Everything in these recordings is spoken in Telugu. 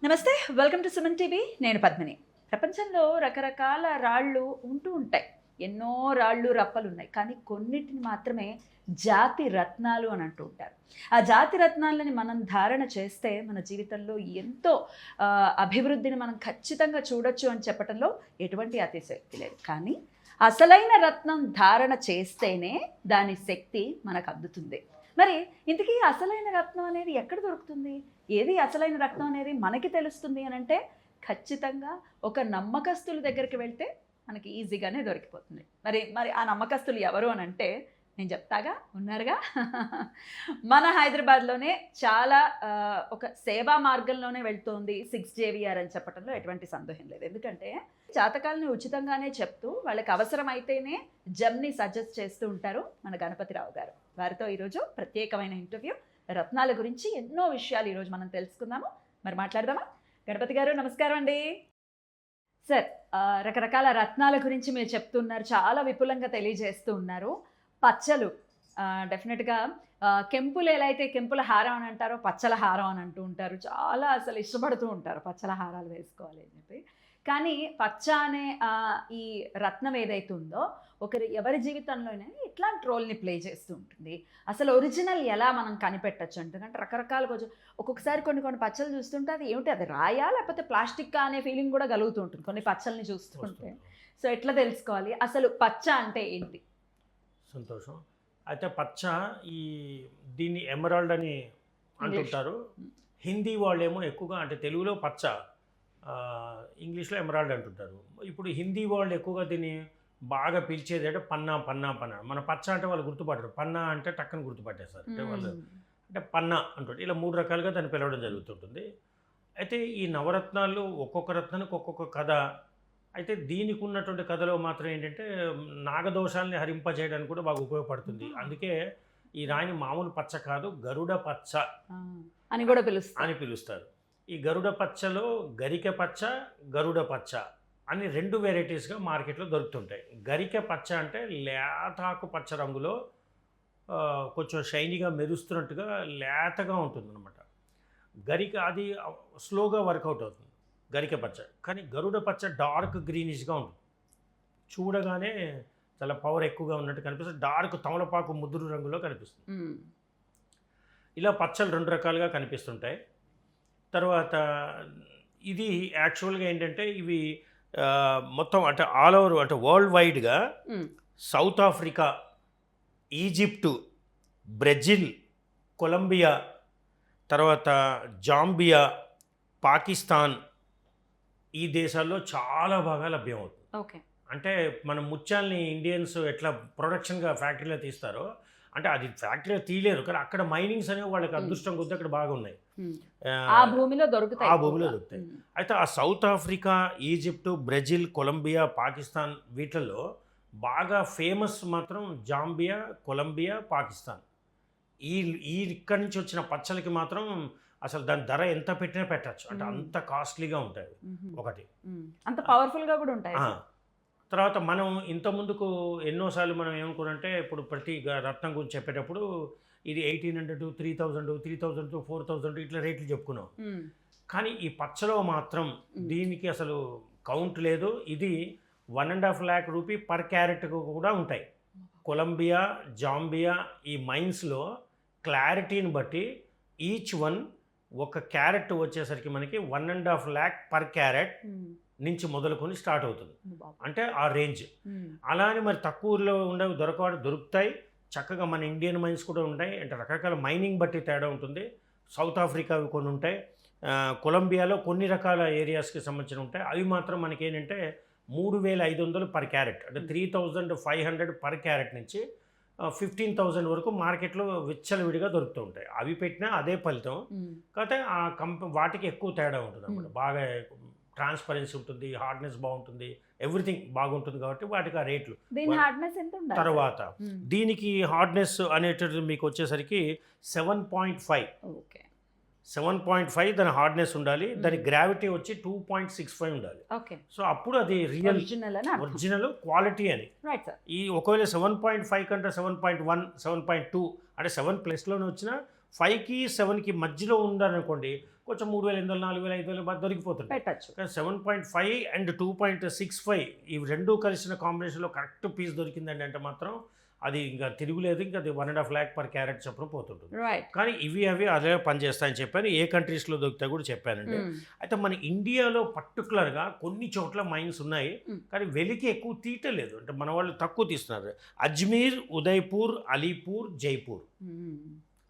నమస్తే, వెల్కమ్ టు సుమన్ టీవీ. నేను పద్మిని. ప్రపంచంలో రకరకాల రాళ్ళు ఉంటూ ఉంటాయి. ఎన్నో రాళ్ళు రప్పలు ఉన్నాయి, కానీ కొన్నిటిని మాత్రమే జాతి రత్నాలు అని అంటూ ఉంటారు. ఆ జాతి రత్నాలని మనం ధారణ చేస్తే మన జీవితంలో ఎంతో అభివృద్ధిని మనం ఖచ్చితంగా చూడొచ్చు అని చెప్పడంలో ఎటువంటి అతిశయోక్తి లేదు. కానీ అసలైన రత్నం ధారణ చేస్తేనే దాని శక్తి మనకు అందుతుంది. మరి ఇంతకీ అసలైన రత్నం అనేది ఎక్కడ దొరుకుతుంది? ఏది అసలైన రత్నం అనేది మనకి తెలుస్తుంది అని అంటే ఖచ్చితంగా ఒక నమ్మకస్తుల దగ్గరికి వెళ్తే మనకి ఈజీగానే దొరికిపోతుంది. మరి మరి ఆ నమ్మకస్తులు ఎవరు అని అంటే నేను చెప్తాగా, ఉన్నారుగా. మన హైదరాబాద్లోనే చాలా ఒక సేవా మార్గంలోనే వెళ్తోంది 6JVR అని చెప్పడంలో ఎటువంటి సందేహం లేదు. ఎందుకంటే జాతకాలని ఉచితంగానే చెప్తూ వాళ్ళకి అవసరమైతేనే జమ్ని సజెస్ట్ చేస్తూ ఉంటారు మన గణపతిరావు గారు. వారితో ఈరోజు ప్రత్యేకమైన ఇంటర్వ్యూ, రత్నాల గురించి ఎన్నో విషయాలు ఈరోజు మనం తెలుసుకుందాము. మరి మాట్లాడదామా? గణపతి గారు నమస్కారం అండి. సార్, రకరకాల రత్నాల గురించి మీరు చెప్తున్నారు, చాలా విపులంగా తెలియజేస్తూ ఉన్నారు. పచ్చలు డెఫినెట్గా కెంపులు ఎలా అయితే కెంపుల హారం అని అంటారో పచ్చల హారం అని అంటూ ఉంటారు. చాలా అసలు ఇష్టపడుతూ ఉంటారు పచ్చల హారాలు వేసుకోవాలి అని చెప్పి. కానీ పచ్చ అనే ఈ రత్నం ఏదైతే ఉందో ఎవరి జీవితంలోనే ఇట్లాంటి రోల్ని ప్లే చేస్తూ ఉంటుంది. అసలు ఒరిజినల్ ఎలా మనం కనిపెట్టచ్చు? ఎందుకంటే రకరకాల కొంచెం ఒక్కొక్కసారి కొన్ని పచ్చలు చూస్తుంటే అది ఏమిటి, అది రాయా లేకపోతే ప్లాస్టిక్ అనే ఫీలింగ్ కూడా కలుగుతూ ఉంటుంది కొన్ని పచ్చల్ని చూస్తుంటే. సో ఎట్లా తెలుసుకోవాలి అసలు పచ్చ అంటే ఏంటి? సంతోషం. అయితే పచ్చ దీన్ని ఎమరాల్డ్ అని అంటుంటారు. హిందీ వాళ్ళేమో ఎక్కువగా, అంటే తెలుగులో పచ్చ, ఇంగ్లీష్లో ఎమరాల్డ్ అంటుంటారు. ఇప్పుడు హిందీ వాళ్ళు ఎక్కువగా దీన్ని బాగా పిలిచేది అంటే పన్నా పన్నా పన్నా. మన పచ్చ అంటే వాళ్ళు గుర్తుపడరు, పన్నా అంటే టక్కని గుర్తుపట్టేస్తారు. అంటే వాళ్ళు అంటే పన్నా అంటుంటారు. ఇలా 3 రకాలుగా దాన్ని పిలవడం జరుగుతుంటుంది. అయితే ఈ నవరత్నాలు ఒక్కొక్క రత్నానికి ఒక్కొక్క కథ. అయితే దీనికి ఉన్నటువంటి కథలో మాత్రం ఏంటంటే నాగదోషాలని హరింపజేయడానికి కూడా బాగా ఉపయోగపడుతుంది. అందుకే ఈ రాయిని మామూలు పచ్చ కాదు, గరుడ పచ్చ అని కూడా పిలుస్తారు. ఈ గరుడ పచ్చలో గరిక పచ్చ, గరుడ పచ్చ అని 2 వెరైటీస్గా మార్కెట్లో దొరుకుతుంటాయి. గరిక పచ్చ అంటే లేతాకు పచ్చ రంగులో కొంచెం షైనీగా మెరుస్తున్నట్టుగా లేతగా ఉంటుంది అనమాట. గరిక అది స్లోగా వర్కౌట్ అవుతుంది గరిక పచ్చ. కానీ గరుడ పచ్చ డార్క్ గ్రీనిష్గా ఉంటుంది, చూడగానే చాలా పవర్ ఎక్కువగా ఉన్నట్టు కనిపిస్తుంది. డార్క్ తమలపాకు ముదురు రంగులో కనిపిస్తుంది. ఇలా పచ్చలు 2 రకాలుగా కనిపిస్తుంటాయి. తర్వాత ఇది యాక్చువల్గా ఏంటంటే ఇవి మొత్తం అంటే ఆల్ ఓవర్, అంటే వరల్డ్ వైడ్గా South Africa, Egypt, Brazil, Colombia, తర్వాత జాంబియా, పాకిస్తాన్, ఈ దేశాల్లో చాలా బాగా లభ్యమవుతుంది. ఓకే. అంటే మన ముత్యాలని ఇండియన్స్ ఎట్లా ప్రొడక్షన్గా ఫ్యాక్టరీలో తీస్తారో, అంటే అది ఫ్యాక్టరీలో తీయలేరు, కానీ అక్కడ మైనింగ్స్ అనేవి వాళ్ళకి అదృష్టం కొద్ది అక్కడ బాగున్నాయి, ఆ భూమిలో దొరుకుతాయి. అయితే ఆ South Africa, Egypt, Brazil, Colombia, Pakistan వీటిల్లో బాగా ఫేమస్ మాత్రం జాంబియా, కొలంబియా, పాకిస్తాన్. ఇక్కడి నుంచి వచ్చిన పచ్చలకి మాత్రం అసలు దాని ధర ఎంత పెట్టినా పెట్టచ్చు, అంటే అంత కాస్ట్లీగా ఉంటాయి. ఒకటి అంత పవర్ఫుల్గా కూడా ఉంటాయి. తర్వాత మనం ఇంతకుముందుకు ఎన్నోసార్లు మనం ఏమనుకున్నంటే, ఇప్పుడు ప్రతి రత్నం గురించి చెప్పేటప్పుడు ఇది 1800, 3000, 3000 4000 ఇట్లా రేట్లు చెప్పుకున్నాం. కానీ ఈ పచ్చలో మాత్రం దీనికి అసలు కౌంట్ లేదు. ఇది 1.5 lakh రూపీ పర్ క్యారెట్ కూడా ఉంటాయి. కొలంబియా, జాంబియా ఈ మైన్స్లో క్లారిటీని బట్టి ఈచ్ వన్ ఒక క్యారెట్ వచ్చేసరికి మనకి 1.5 lakh పర్ క్యారెట్ నుంచి మొదలుకొని స్టార్ట్ అవుతుంది, అంటే ఆ రేంజ్. అలానే మరి తక్కువలో ఉండేవి దొరుకుతాయి చక్కగా. మన ఇండియన్ మైన్స్ కూడా ఉంటాయి, అంటే రకరకాల మైనింగ్ బట్టి తేడా ఉంటుంది. సౌత్ ఆఫ్రికావి కొన్ని ఉంటాయి, కొలంబియాలో కొన్ని రకాల ఏరియాస్కి సంబంధించిన ఉంటాయి. అవి మాత్రం మనకి ఏంటంటే 3500 పర్ క్యారెట్, అంటే 3500 పర్ క్యారెట్ నుంచి 15,000 వరకు మార్కెట్లో విచ్చలవిడిగా దొరుకుతూ ఉంటాయి. అవి పెట్టినా అదే ఫలితం, కాకపోతే ఆ వాటికి ఎక్కువ తేడా ఉంటుంది అన్నమాట. బాగా ట్రాన్స్పరెన్సీ ఉంటుంది, హార్డ్నెస్ బాగుంటుంది, ఎవ్రీథింగ్ బాగుంటుంది కాబట్టి వాటికి ఆ రేట్లు. తర్వాత దీనికి హార్డ్నెస్ అనేటది మీకు వచ్చేసరికి 7.5 దాని హార్డ్నెస్ ఉండాలి. దాని గ్రావిటీ వచ్చి 2.65 ఉండాలి. సో అప్పుడు అది ఒరిజినల్ క్వాలిటీ అని. ఈ ఒకవేళ 7.5 కంటే 7.1, 7.2 అంటే 7+లోనే వచ్చినా 5కి 7కి మధ్యలో ఉందనుకోండి, కొంచెం 3,800 4,000 5,000 దొరికిపోతుంది. పెట్టచ్చు. కానీ 7.5 అండ్ 2.65 ఇవి రెండూ కలిసిన కాంబినేషన్లో కరెక్ట్ పీస్ దొరికిందండి అంటే మాత్రం అది ఇంకా తిరుగులేదు. ఇంకా అది 1.5 lakh per carat చొప్పున పోతుంటుంది. కానీ ఇవి అదే పనిచేస్తాయని చెప్పాను. ఏ కంట్రీస్లో దొరుకుతాయి కూడా చెప్పానండి. అయితే మన ఇండియాలో పర్టికులర్గా కొన్ని చోట్ల మైన్స్ ఉన్నాయి, కానీ వెలికి ఎక్కువ తీయటలేదు. అంటే మన వాళ్ళు తక్కువ తీస్తున్నారు. అజ్మీర్, ఉదయ్పూర్, అలీపూర్, జైపూర్.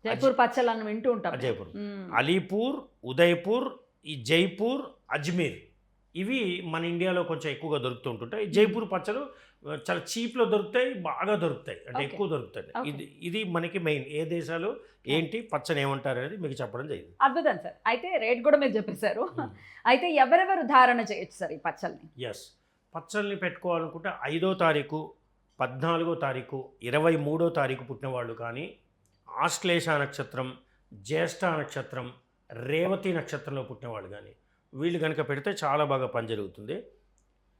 జైపూర్ పచ్చళ్ళని వింటూ ఉంటాం. జైపూర్, అలీపూర్, ఉదయ్పూర్, ఈ జైపూర్, అజ్మీర్ ఇవి మన ఇండియాలో కొంచెం ఎక్కువగా దొరుకుతూ ఉంటుంటాయి. జైపూర్ పచ్చలు చాలా చీప్లో దొరుకుతాయి, బాగా దొరుకుతాయి, అంటే ఎక్కువ దొరుకుతాయి. ఇది మనకి మెయిన్. ఏ దేశాలు ఏంటి పచ్చని ఏమంటారు అనేది మీకు చెప్పడం జరిగింది. అద్భుతం సార్. అయితే రేట్ కూడా మీరు చెప్పేశారు. అయితే ఎవరెవరు ధారణ చేయొచ్చు సార్ ఈ పచ్చల్ని? ఎస్, పచ్చల్ని పెట్టుకోవాలనుకుంటే 5వ తారీఖు, 14వ తారీఖు, 23వ తారీఖు పుట్టిన వాళ్ళు కానీ, ఆశ్లేష నక్షత్రం, జ్యేష్ఠ నక్షత్రం, రేవతి నక్షత్రంలో పుట్టిన వాళ్ళు కానీ వీళ్ళు కనుక పెడితే చాలా బాగా పని జరుగుతుంది.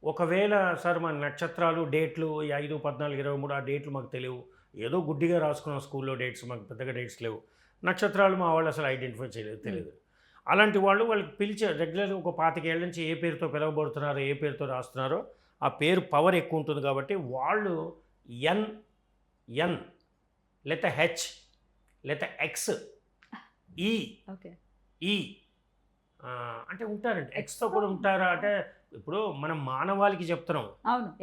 ఒకవేళ సార్ మన నక్షత్రాలు డేట్లు 5, 14, 23 ఆ డేట్లు మాకు తెలియవు, ఏదో గుడ్డిగా రాసుకున్నాం స్కూల్లో డేట్స్, మాకు పెద్దగా డేట్స్ లేవు, నక్షత్రాలు మా వాళ్ళు అసలు ఐడెంటిఫై చేయలేదు, తెలియదు. అలాంటి వాళ్ళకి పిలిచే రెగ్యులర్గా ఒక 25 ఏళ్ళ నుంచి ఏ పేరుతో పిలవబడుతున్నారో, ఏ పేరుతో రాస్తున్నారో ఆ పేరు పవర్ ఎక్కువ ఉంటుంది కాబట్టి వాళ్ళు ఎన్ లేదా హెచ్ లేదా ఎక్స్ ఈ అంటే ఉంటారండి. ఎక్స్తో కూడా ఉంటారా అంటే ఇప్పుడు మనం మానవాళికి చెప్తున్నాం,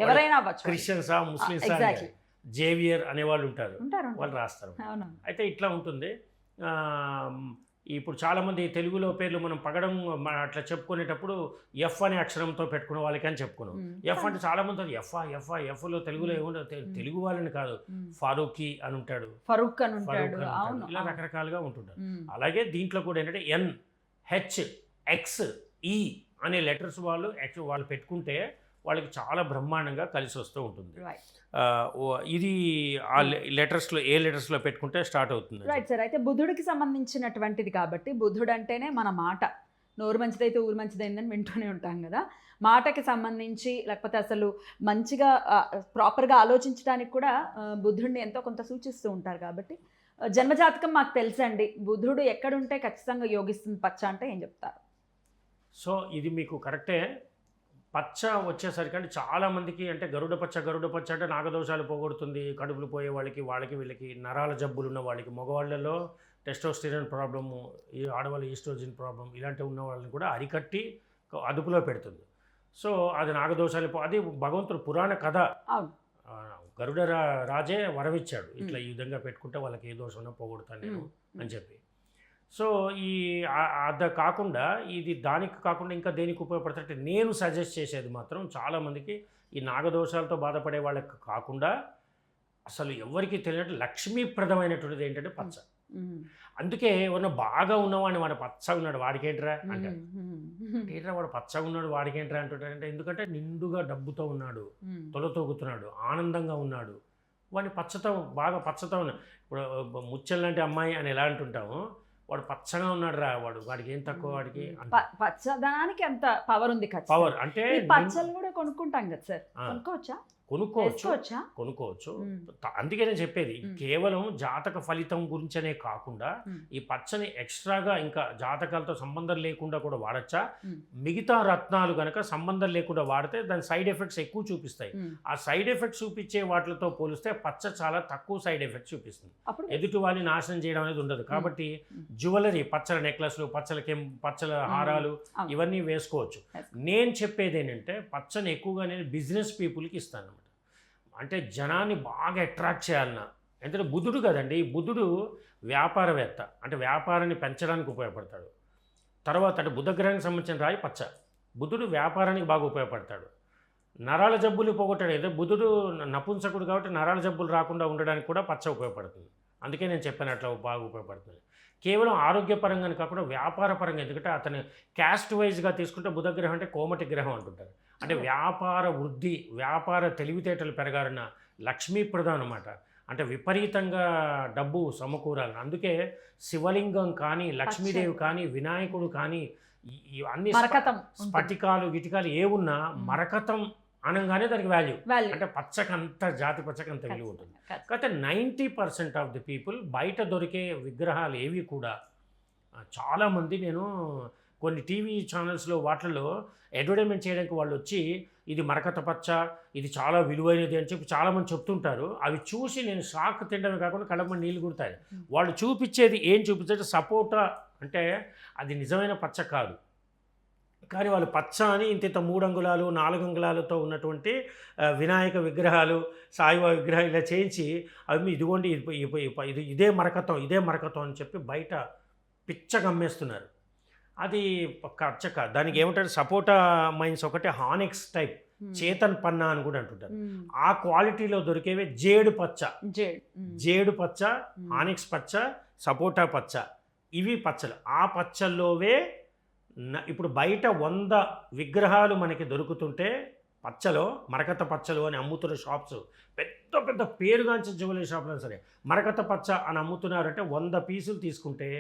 ఎవరైనా క్రిస్టియన్సా, ముస్లిమ్సా, జేవియర్ అనేవాళ్ళు ఉంటారు, వాళ్ళు రాస్తారు. అయితే ఇట్లా ఉంటుంది. ఇప్పుడు చాలామంది తెలుగులో పేర్లు మనం పగడం అట్లా చెప్పుకునేటప్పుడు ఎఫ్ అనే అక్షరంతో పెట్టుకునే వాళ్ళకి అని చెప్పుకున్నాం. ఎఫ్ అంటే చాలామంది ఎఫ్లో తెలుగులో ఏముండదు, తెలుగు వాళ్ళని కాదు, ఫారూఖీ అని ఉంటాడు, ఫరూక్ అని ఉంటాడు, ఇలా రకరకాలుగా ఉంటుంటారు. అలాగే దీంట్లో కూడా ఏంటంటే ఎన్, హెచ్, ఎక్స్, ఈ అనే లెటర్స్ వాళ్ళు పెట్టుకుంటే వాళ్ళకి చాలా బ్రహ్మాండంగా కలిసి వస్తూ ఉంటుంది. ఇది ఆ లెటర్స్లో ఏ లెటర్స్లో పెట్టుకుంటే స్టార్ట్ అవుతుంది. Right sir. అయితే బుధుడికి సంబంధించినటువంటిది కాబట్టి బుధుడు అంటేనే మన మాట, నోరు మంచిదైతే ఊరు మంచిదైందని వింటూనే ఉంటాం కదా. మాటకి సంబంధించి లేకపోతే అసలు మంచిగా ప్రాపర్గా ఆలోచించడానికి కూడా బుధుడిని ఎంతో కొంత సూచిస్తూ ఉంటారు కాబట్టి జన్మజాతకం మాకు తెలుసండి, బుధుడు ఎక్కడుంటే ఖచ్చితంగా యోగిస్తుంది పచ్చ అంటే ఏం చెప్తారు? సో ఇది మీకు కరెక్టే. పచ్చ వచ్చేసరికి అంటే చాలామందికి అంటే గరుడ పచ్చ అంటే నాగదోషాలు పోగొడుతుంది, కడుపులు పోయే వాళ్ళకి వీళ్ళకి నరాల జబ్బులు ఉన్న వాళ్ళకి, మగవాళ్ళలో టెస్టోస్టెరాన్ ప్రాబ్లము, ఈ ఆడవాళ్ళు ఈస్ట్రోజన్ ప్రాబ్లం ఇలాంటివి ఉన్న వాళ్ళని కూడా అరికట్టి అదుపులో పెడుతుంది. సో అది నాగదోషాలు అది భగవంతుడు పురాణ కథ. గరుడ రాజే వరవిచ్చాడు, ఇట్లా ఈ విధంగా పెట్టుకుంటే వాళ్ళకి ఏ దోషం ఉన్నా పోగొడతాను నేను అని చెప్పి. సో ఈ అది కాకుండా ఇది దానికి కాకుండా ఇంకా దేనికి ఉపయోగపడుతుంటే నేను సజెస్ట్ చేసేది మాత్రం చాలామందికి ఈ నాగదోషాలతో బాధపడే వాళ్ళకి కాకుండా అసలు ఎవరికి తెలియనట్టు లక్ష్మీప్రదమైనటువంటిది ఏంటంటే పచ్చ. అందుకే ఎవరన్నా బాగా ఉన్నవాడిని వాడు పచ్చగా ఉన్నాడు వాడికేంట్రా అంటారు. ఏంట్రా వాడు పచ్చగా ఉన్నాడు వాడికేంట్రా అంటుంటారంటే ఎందుకంటే నిండుగా డబ్బుతో ఉన్నాడు, తొలతూగుతున్నాడు, ఆనందంగా ఉన్నాడు, వాడిని బాగా పచ్చతో ఉన్నాడు. ఇప్పుడు ముచ్చల్ లాంటి అమ్మాయి అని ఎలా అంటుంటాము, వాడు పచ్చగా ఉన్నాడు రా, వాడికి ఏం తక్కువ, వాడికి పచ్చదనానికి అంత పవర్ ఉంది. పవర్ అంటే పచ్చలు కూడా కొనుక్కుంటాం కదా సార్, కొనుక్కోవచ్చు. అందుకే నేను చెప్పేది కేవలం జాతక ఫలితం గురించనే కాకుండా ఈ పచ్చని ఎక్స్ట్రాగా ఇంకా జాతకాలతో సంబంధం లేకుండా కూడా వాడచ్చా. మిగతా రత్నాలు కనుక సంబంధం లేకుండా వాడితే దాని సైడ్ ఎఫెక్ట్స్ ఎక్కువ చూపిస్తాయి. ఆ సైడ్ ఎఫెక్ట్స్ చూపించే వాటితో పోలిస్తే పచ్చ చాలా తక్కువ సైడ్ ఎఫెక్ట్స్ చూపిస్తుంది, ఎదుటి వాళ్ళని నాశనం చేయడం అనేది ఉండదు. కాబట్టి జ్యువెలరీ, పచ్చల నెక్లెస్లు, పచ్చల హారాలు ఇవన్నీ వేసుకోవచ్చు. నేను చెప్పేది ఏంటంటే పచ్చని ఎక్కువగా నేను బిజినెస్ పీపుల్కి ఇస్తాను. అంటే జనాన్ని బాగా అట్రాక్ట్ చేయాలన్నా, ఎందుకంటే బుధుడు కదండి, బుధుడు వ్యాపారవేత్త, అంటే వ్యాపారాన్ని పెంచడానికి ఉపయోగపడతాడు. తర్వాత అంటే బుధగ్రహానికి సంబంధించిన రాయి పచ్చ, బుధుడు వ్యాపారానికి బాగా ఉపయోగపడతాడు. నరాల జబ్బులు పోగొట్టాడు, ఏదో బుధుడు నపుంసకుడు కాబట్టి నరాల జబ్బులు రాకుండా ఉండడానికి కూడా పచ్చ ఉపయోగపడుతుంది. అందుకే నేను చెప్పాను అట్లా బాగా ఉపయోగపడుతుంది. కేవలం ఆరోగ్యపరంగానే కాకుండా వ్యాపారపరంగా, ఎందుకంటే అతను క్యాస్ట్ వైజ్గా తీసుకుంటే బుధగ్రహం అంటే కోమటి గ్రహం అంటుంటారు. అంటే వ్యాపార వృద్ధి, వ్యాపార తెలివితేటలు పెరగాలన్న లక్ష్మీప్రదం అన్నమాట. అంటే విపరీతంగా డబ్బు సమకూరాలని. అందుకే శివలింగం కానీ, లక్ష్మీదేవి కానీ, వినాయకుడు కానీ అన్ని స్ఫటికాలు గిటికాలు ఏ ఉన్నా మరకతం అనగానే దానికి వాల్యూ. అంటే పచ్చకంత జాతి పచ్చకంత విలువ ఉంటుంది. కాకపోతే 90% ఆఫ్ ది పీపుల్ బయట దొరికే విగ్రహాలు ఏవి కూడా చాలామంది నేను కొన్ని టీవీ ఛానల్స్లో వాటిల్లో అడ్వర్టైజ్మెంట్ చేయడానికి వాళ్ళు వచ్చి ఇది మరకత పచ్చ, ఇది చాలా విలువైనది అని చెప్పి చాలామంది చెప్తుంటారు. అవి చూసి నేను షాక్ తినడమే కాకుండా కళ్ళమ్మ నీళ్ళు కుడతాయి. వాళ్ళు చూపించేది ఏం చూపించారు, సపోటా అంటే అది నిజమైన పచ్చ కాదు, కానీ వాళ్ళు పచ్చ అని ఇంత 3 అంగుళాలు 4 అంగుళాలతో ఉన్నటువంటి వినాయక విగ్రహాలు, సాయిబాబా విగ్రహాలు ఇలా చేయించి అవి ఇదిగోండి ఇది ఇదే మరకతం అని చెప్పి బయట పిచ్చగా అమ్మేస్తున్నారు. అది పచ్చక దానికి ఏమంటారు, సపోటా మైన్స్ ఒకటి హానెక్స్ టైప్, చేతన్ పన్నా అని కూడా అంటుంటారు. ఆ క్వాలిటీలో దొరికేవే జేడు పచ్చ, హానెక్స్ పచ్చ, సపోటా పచ్చ, ఇవి పచ్చలు. ఆ పచ్చల్లోవే ఇప్పుడు బయట 100 విగ్రహాలు మనకి దొరుకుతుంటే పచ్చలో మరకత పచ్చలు అని అమ్ముతున్న షాప్స్, పెద్ద పెద్ద పేరుగాంచిన జ్యువెలరీ షాప్లో సరే మరకత పచ్చ అని అమ్ముతున్నారంటే 100 పీసులు తీసుకుంటే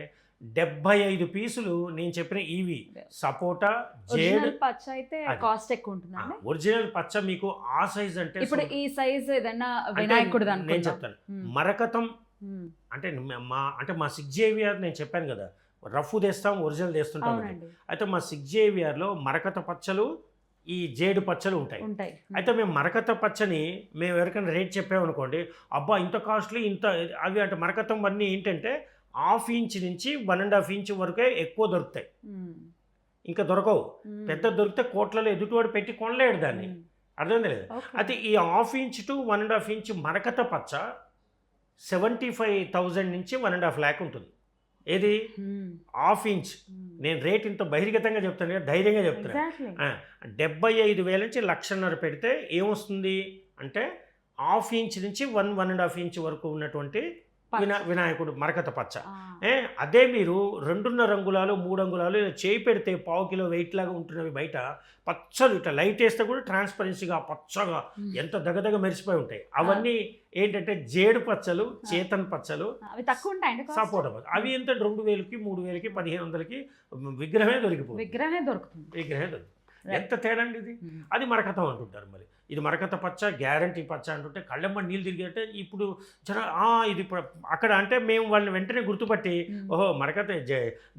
75 పీసులు నేను చెప్పిన ఇవి సపోటా, జేడ్ పచ్చ అయితే కాస్ట్ ఎక్కువ ఉంటుంది. ఒరిజినల్ పచ్చ మీకు ఆ సైజ్ అంటే ఇప్పుడు ఈ సైజ్ ఏదైనా వినాయకుడు నేను చెప్తాను. మరకతం అంటే మా 6 JVR నేను చెప్పాను కదా, రఫ్ తెస్తాం, ఒరిజినల్ తెస్తుంటాం. అయితే మా 6 JVRలో మరకత పచ్చలు, ఈ జేడు పచ్చలు ఉంటాయి. అయితే మేము మరకత పచ్చని మేము ఎవరికైనా రేట్ చెప్పామనుకోండి, అబ్బా ఇంత కాస్ట్లీ ఇంత అవి అంటే మరకతం అన్నీ ఏంటంటే 1/2 ఇంచ్ నుంచి 1.5 ఇంచ్ వరకే ఎక్కువ దొరుకుతాయి, ఇంకా దొరకవు. పెద్ద దొరికితే కోట్లలో ఎదుటివాడు పెట్టి కొనలేడు దాన్ని, అర్థమైంది లేదు. అయితే ఈ 1/2 ఇంచ్ to 1.5 ఇంచ్ మరకత పచ్చ 75,000 నుంచి 1.5 lakh ఉంటుంది. ఏది 1/2 ఇంచ్. నేను రేట్ ఇంత బహిర్గతంగా చెప్తాను కదా, ధైర్యంగా చెప్తాను. 75,000 నుంచి 1,50,000 పెడితే ఏమొస్తుంది అంటే 1/2 ఇంచ్ నుంచి 1.5 ఇంచ్ వరకు ఉన్నటువంటి వినాయకుడు మరకత పచ్చ. అదే మీరు 2.5 అంగుళాలు 3 అంగుళాలు చేయి పెడితే 1/4 కిలో వెయిట్ లాగా ఉంటున్నవి బయట పచ్చలు, ఇట్లా లైట్ వేస్తే కూడా ట్రాన్స్పరెన్సీగా పచ్చగా ఎంత దగదగ మెరిసిపోయి ఉంటాయి. అవన్నీ ఏంటంటే జేడు పచ్చలు, చేతన్ పచ్చలు, సపోటా పచ్చ. అవి ఎంత 2,000కి 3,000కి 1,500కి విగ్రహమే దొరుకుతుంది. ఎంత తేడా అండి ఇది. అది మరకతం అంటుంటారు. మరి ఇది మరకత పచ్చ, గ్యారంటీ పచ్చ అంటుంటే కళ్ళమ్మ నీళ్ళు తిరిగేటే ఇప్పుడు ఇది అక్కడ అంటే మేము వాళ్ళని వెంటనే గుర్తుపట్టి, ఓహో మరకత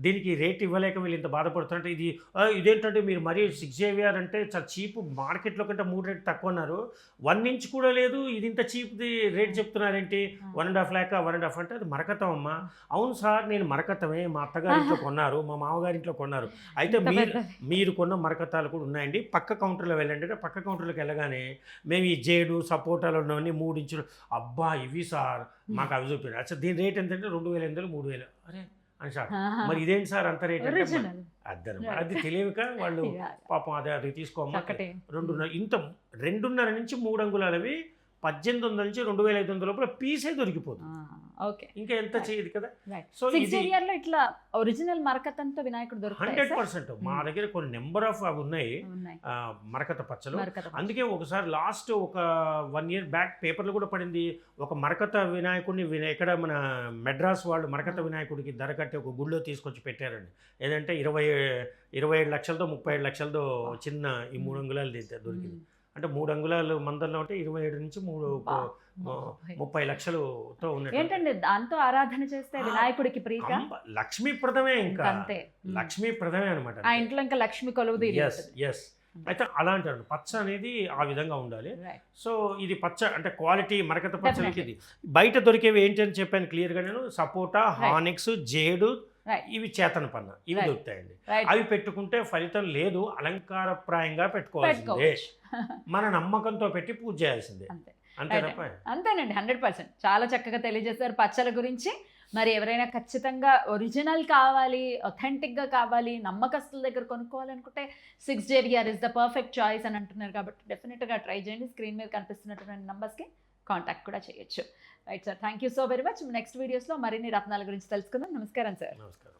దీనికి రేట్ ఇవ్వలేక వీళ్ళు ఇంత బాధపడుతుంటే ఇదేంటంటే మీరు మరీ 6 JVR అంటే చాలా చీప్, మార్కెట్లో కంటే 3 రేట్ తక్కువ అన్నారు, 1 ఇంచ్ కూడా లేదు, ఇది ఇంత చీప్ది రేట్ చెప్తున్నారేంటి, 1.5 lakh 1.5 అంటే అది మరకతం అమ్మా. అవును సార్ నేను మరకతమే, మా అత్తగారింట్లో కొన్నారు, మా మామగారింట్లో కొన్నారు, అయితే మీరు కొన్న మరకతాలు కూడా ఉన్నాయండి, పక్క కౌంటర్లో వెళ్ళండి. పక్క కౌంటర్లోకి వెళ్ళగానే మేము ఈ జేడు సపోటాలు ఉన్నవన్నీ 3 ఇంచులు, అబ్బా ఇవి సార్ మాకు అవి చూపించారు. అచ్చా దీని రేట్ ఎంతంటే 2,800 3,000. అరే అని సార్, మరి ఇదేంటి సార్ అంత రేట్ అంటే అది తెలియక వాళ్ళు పాపం అది తీసుకోమ్మా 2.5 ఇంత 2.5 నుంచి 3 అంగుళాలవి 1,800 నుంచి 2,500 లోపల పీసే దొరికిపోతుంది. ఇంకా ఎంత చేయదు కదా. సో ఇట్లా ఒరిజినల్ మరకతంతో వినాయకుడు దొరుకుతాయి 100%. మా దగ్గర కొన్ని నెంబర్ ఆఫ్ అవి ఉన్నాయి మరకత పచ్చలు. అందుకే ఒకసారి లాస్ట్ ఒక 1 year బ్యాక్ పేపర్లు కూడా పడింది, ఒక మరకత వినాయకుడిని ఇక్కడ మన మెడ్రాస్ వాళ్ళు మరకత వినాయకుడికి ధర కట్టి ఒక గుళ్ళో తీసుకొచ్చి పెట్టారండి. ఏదంటే 27 లక్షలతో 37 లక్షలతో చిన్న ఈ 3 అంగుళాలు దొరికింది. అంటే 3 అంగుళాలు మందల్లో అంటే 27 నుంచి 30 లక్షలతో ఉన్నట్టు. దాంతో ఆరాధన చేస్తే వినాయకుడికి ప్రీత లక్ష్మీప్రదమే, ఇంకా లక్ష్మీప్రదమే అనమాట. ఆ ఇంట్లో ఇంకా లక్ష్మి కొలువుది. ఎస్ అయితే అలాంటి పచ్చ అనేది ఆ విధంగా ఉండాలి. సో ఇది పచ్చ అంటే క్వాలిటీ మరకత పచ్చలకి ఇది బయట దొరికేవి ఏంటి అని చెప్పాను క్లియర్గా నేను. సపోటా, హానెక్స్, జేడు, ఇవి చేతన పన్న ఇవి దొరుకుతాయండి. అవి పెట్టుకుంటే ఫలితం లేదు, అలంకారప్రాయంగా పెట్టుకోవాల్సిందే, మన నమ్మకంతో పెట్టి పూజ చేయాల్సిందే. అంతేనండి, 100%. చాలా చక్కగా తెలియజేశారు పచ్చల గురించి. మరి ఎవరైనా ఖచ్చితంగా ఒరిజినల్ కావాలి, ఒథెంటిక్గా కావాలి, నమ్మకస్తుల దగ్గర కొనుక్కోవాలనుకుంటే 6 JVR is the perfect choice అని అంటున్నారు. కాబట్టి డెఫినెట్గా ట్రై చేయండి. స్క్రీన్ మీద కనిపిస్తున్నటువంటి నంబర్స్కి కాంటాక్ట్ కూడా చేయొచ్చు. Right sir, thank you so very much. Next వీడియోస్లో మరిన్ని రత్నాల గురించి తెలుసుకుందాం. నమస్కారం సార్. నమస్కారం.